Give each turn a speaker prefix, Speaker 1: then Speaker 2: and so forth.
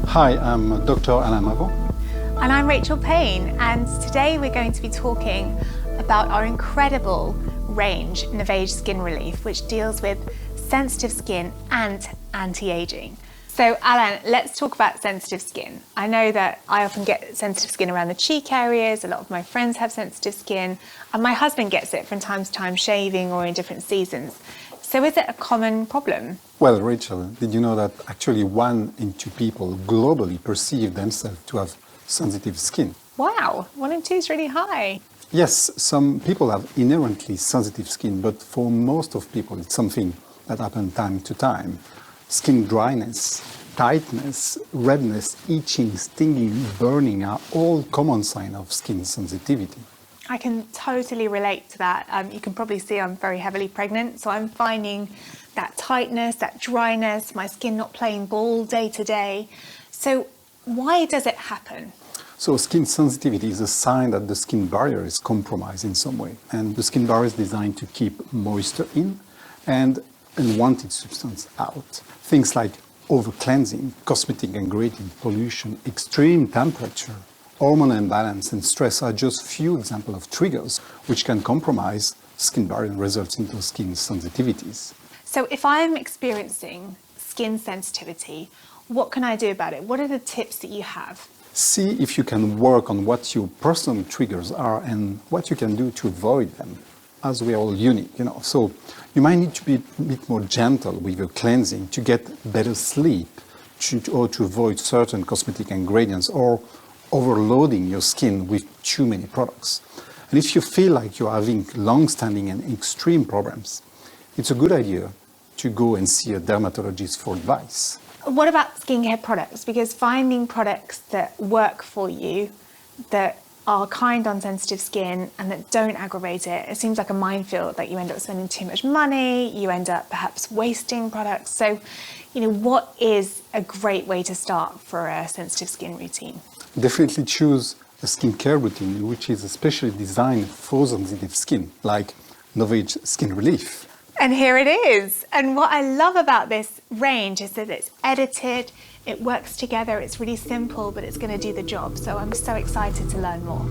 Speaker 1: Hi, I'm Dr. Alain Mavon.
Speaker 2: And I'm Rachael Payne, and today we're going to be talking about our incredible range, NovAge Skinrelief, which deals with sensitive skin and anti-aging. So Alain, let's talk about sensitive skin. I know that I often get sensitive skin around the cheek areas, a lot of my friends have sensitive skin, and my husband gets it from time to time shaving or in different seasons. So is it a common problem?
Speaker 1: Well, Rachel, did you know that actually 1 in 2 people globally perceive themselves to have sensitive skin?
Speaker 2: Wow, 1 in 2 is really high.
Speaker 1: Yes, some people have inherently sensitive skin, but for most of people it's something that happens time to time. Skin dryness, tightness, redness, itching, stinging, burning are all common signs of skin sensitivity.
Speaker 2: I can totally relate to that. You can probably see I'm very heavily pregnant, so I'm finding that tightness, that dryness, my skin not playing ball day to day. So why does it happen?
Speaker 1: So skin sensitivity is a sign that the skin barrier is compromised in some way. And the skin barrier is designed to keep moisture in and unwanted substance out. Things like over-cleansing, cosmetic ingredient, pollution, extreme temperature, hormonal imbalance and stress are just few examples of triggers which can compromise skin barrier and result into skin sensitivities.
Speaker 2: So if I'm experiencing skin sensitivity, what can I do about it? What are the tips that you have?
Speaker 1: See if you can work on what your personal triggers are and what you can do to avoid them, as we are all unique, So you might need to be a bit more gentle with your cleansing to get better sleep or to avoid certain cosmetic ingredients or overloading your skin with too many products. And if you feel like you're having long-standing and extreme problems, it's a good idea to go and see a dermatologist for advice.
Speaker 2: What about skincare products? Because finding products that work for you, that are kind on sensitive skin and that don't aggravate it, it seems like a minefield, that you end up spending too much money, you end up perhaps wasting products. So, what is a great way to start for a sensitive skin routine?
Speaker 1: Definitely choose a skincare routine which is especially designed for sensitive skin, like NovAge Skinrelief.
Speaker 2: And here it is. And what I love about this range is that it's edited, it works together, it's really simple, but it's going to do the job. So I'm so excited to learn more.